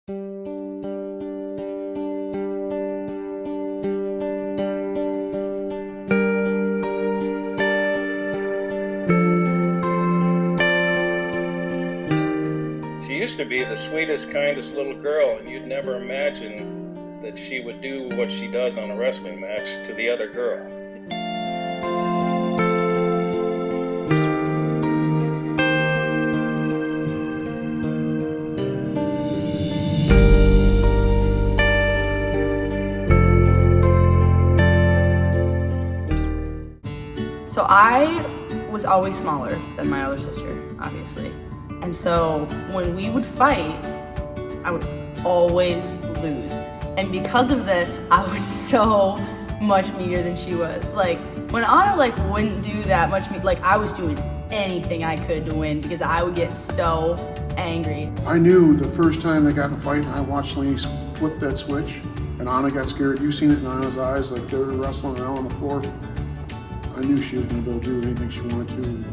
She used to be the sweetest, kindest little girl, and you'd never imagine that she would do what she does on a wrestling match to the other girl. So I was always smaller than my other sister, obviously. And so when we would fight, I would always lose. And because of this, I was so much meaner than she was. Like, when Anna wouldn't do that much meat, I was doing anything I could to win because I would get so angry. I knew the first time they got in a fight and I watched Laney flip that switch and Anna got scared. You seen it in Anna's eyes, like they were wrestling around on the floor. I knew she was gonna be able to do anything she wanted to.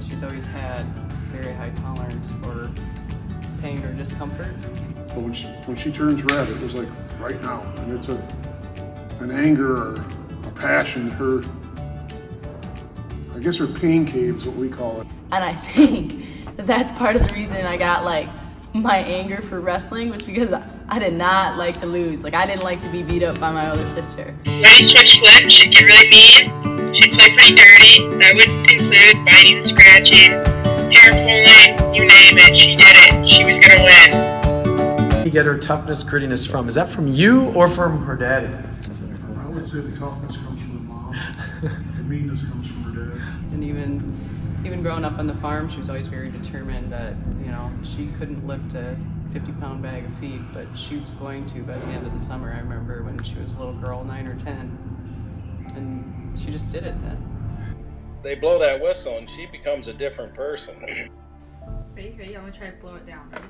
She's always had very high tolerance for pain or discomfort. But when she turns red, it was like right now, and it's an anger or a passion. I guess her pain cave is what we call it. And I think that's part of the reason I got my anger for wrestling was because I did not like to lose. I didn't like to be beat up by my older sister. When you switch flips, she'd get really mean. She'd play pretty dirty. That would include biting and scratching, hair pulling, you name it. She did it. She was gonna win. You get her toughness, grittiness from? Is that from you or from her daddy? I would say the toughness comes from her mom. The meanness comes from her dad. And even growing up on the farm, she was always very determined that, she couldn't lift a 50-pound bag of feed, but she was going to by the end of the summer. I remember when she was a little girl, 9 or 10, and she just did it then. They blow that whistle and she becomes a different person. Ready? I'm gonna try to blow it down. Ready?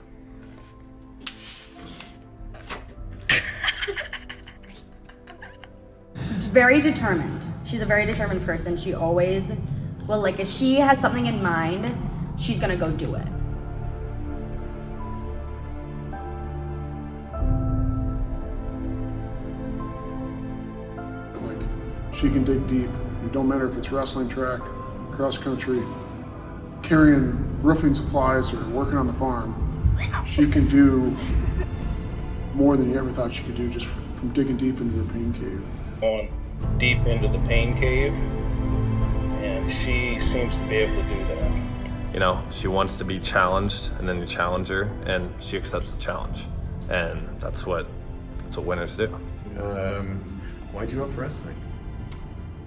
Very determined. She's a very determined person. She always will, if she has something in mind, she's gonna go do it. She can dig deep. It don't matter if it's wrestling track, cross country, carrying roofing supplies or working on the farm. She can do more than you ever thought she could do just from digging deep into her pain cave. Going deep into the pain cave, and she seems to be able to do that. She wants to be challenged, and then you challenge her, and she accepts the challenge. And that's what winners do. Why'd you go for wrestling?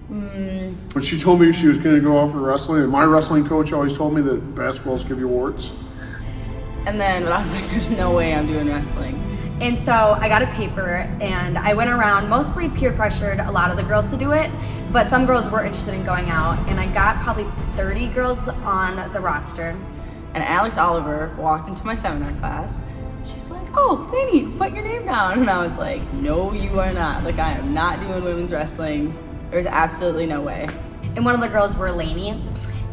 When she told me she was going to go off for wrestling, and my wrestling coach always told me that basketballs give you warts. And then I was like, there's no way I'm doing wrestling. And so I got a paper and I went around, mostly peer pressured a lot of the girls to do it, but some girls were interested in going out, and I got probably 30 girls on the roster. And Alex Oliver walked into my seminar class. She's like, oh, Laney, put your name down. And I was like, no, you are not. I am not doing women's wrestling. There's absolutely no way. And one of the girls were Laney,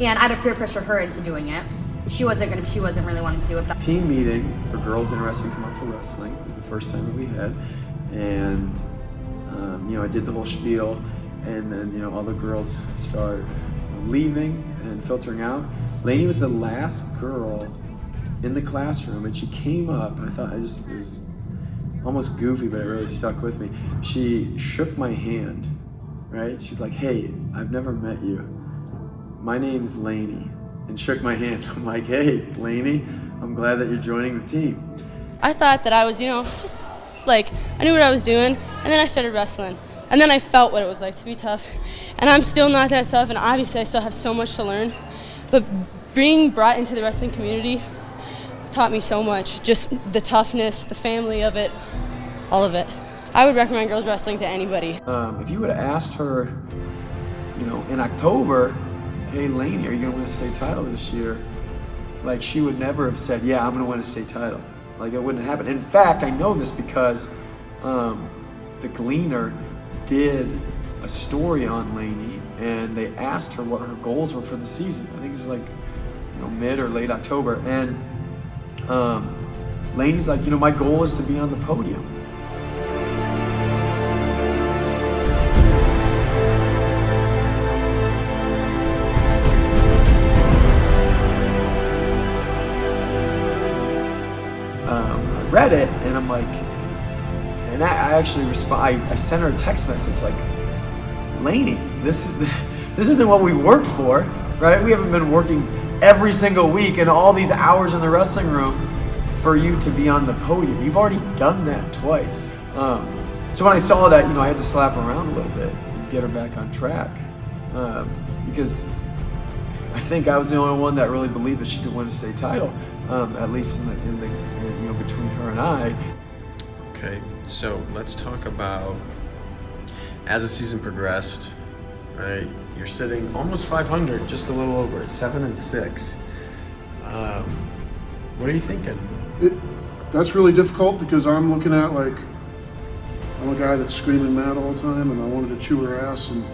and I had to peer pressure her into doing it. She wasn't really wanting to do it. Team meeting for girls interested in coming up for wrestling. It was the first time that we had. And, I did the whole spiel, and then, all the girls start leaving and filtering out. Laney was the last girl in the classroom, and she came up, and I thought it was almost goofy, but it really stuck with me. She shook my hand, right? She's like, hey, I've never met you. My name's Laney. And shook my hand. I'm like, hey, Laney, I'm glad that you're joining the team. I thought that I was, just I knew what I was doing, and then I started wrestling. And then I felt what it was like to be tough. And I'm still not that tough, and obviously I still have so much to learn. But being brought into the wrestling community taught me so much. Just the toughness, the family of it, all of it. I would recommend girls wrestling to anybody. If you would have asked her, in October, hey, Laney, are you going to win a state title this year? She would never have said, yeah, I'm going to win a state title. It wouldn't happen. In fact, I know this because the Gleaner did a story on Laney, and they asked her what her goals were for the season. I think it was mid or late October. And Laney's like, my goal is to be on the podium. I read it and I'm like, and I actually I sent her a text message like, Laney, this isn't what we worked for, right? We haven't been working every single week and all these hours in the wrestling room for you to be on the podium. You've already done that twice. So when I saw that, I had to slap her around a little bit and get her back on track, because I think I was the only one that really believed that she could win a state title, at least in the between her and I. Okay, so let's talk about, as the season progressed, right? You're sitting almost 500, just a little over, 7-6. What are you thinking? That's really difficult because I'm looking at I'm a guy that's screaming mad all the time, and I wanted to chew her ass. And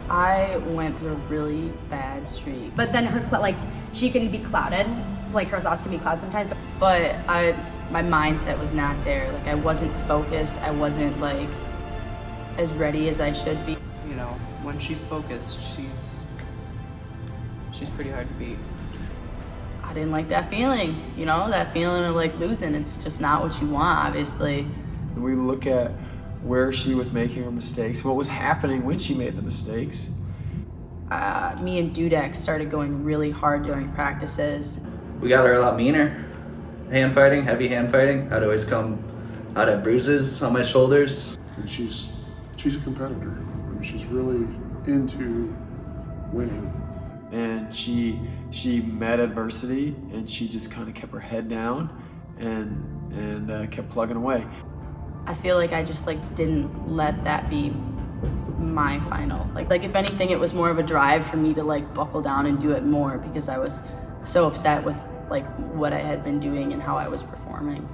I went through a really bad streak. But then she can be clouded, her thoughts can be clouded sometimes. But my mindset was not there. I wasn't focused. I wasn't as ready as I should be. When she's focused, she's pretty hard to beat. I didn't like that feeling, that feeling of losing. It's just not what you want, obviously. We look at where she was making her mistakes, what was happening when she made the mistakes. Me and Dudek started going really hard during practices. We got her a lot meaner. Hand fighting, heavy hand fighting. I'd always come out at bruises on my shoulders. And she's a competitor. She's really into winning. And she met adversity, and she just kind of kept her head down and kept plugging away. I feel like I just didn't let that be my final. Like if anything, it was more of a drive for me to buckle down and do it more, because I was so upset with what I had been doing and how I was performing.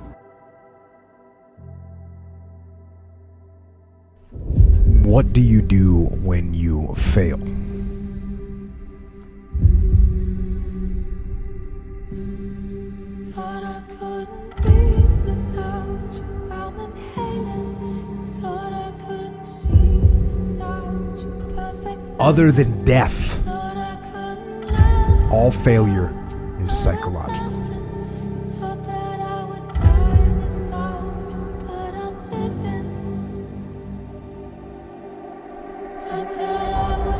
What do you do when you fail? Other than death, all failure is psychological.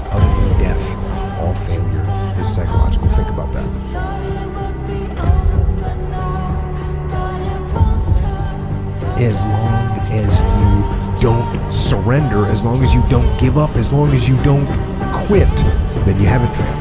Other than death, all failure is psychological. Think about that. As long as you don't surrender, as long as you don't give up, as long as you don't quit, then you haven't failed.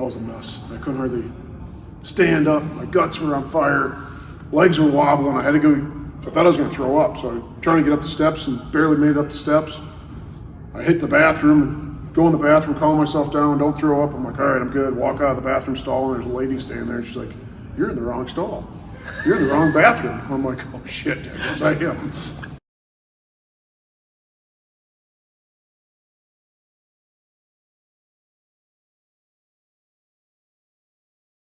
was a mess. I couldn't hardly stand up. My guts were on fire. Legs were wobbling. I thought I was going to throw up. So I was trying to get up the steps and barely made it up the steps. I hit the bathroom and go in the bathroom, calm myself down, don't throw up. I'm like, all right, I'm good. Walk out of the bathroom stall, and there's a lady standing there. She's like, you're in the wrong stall. You're in the wrong bathroom. I'm like, oh shit, I guess I am.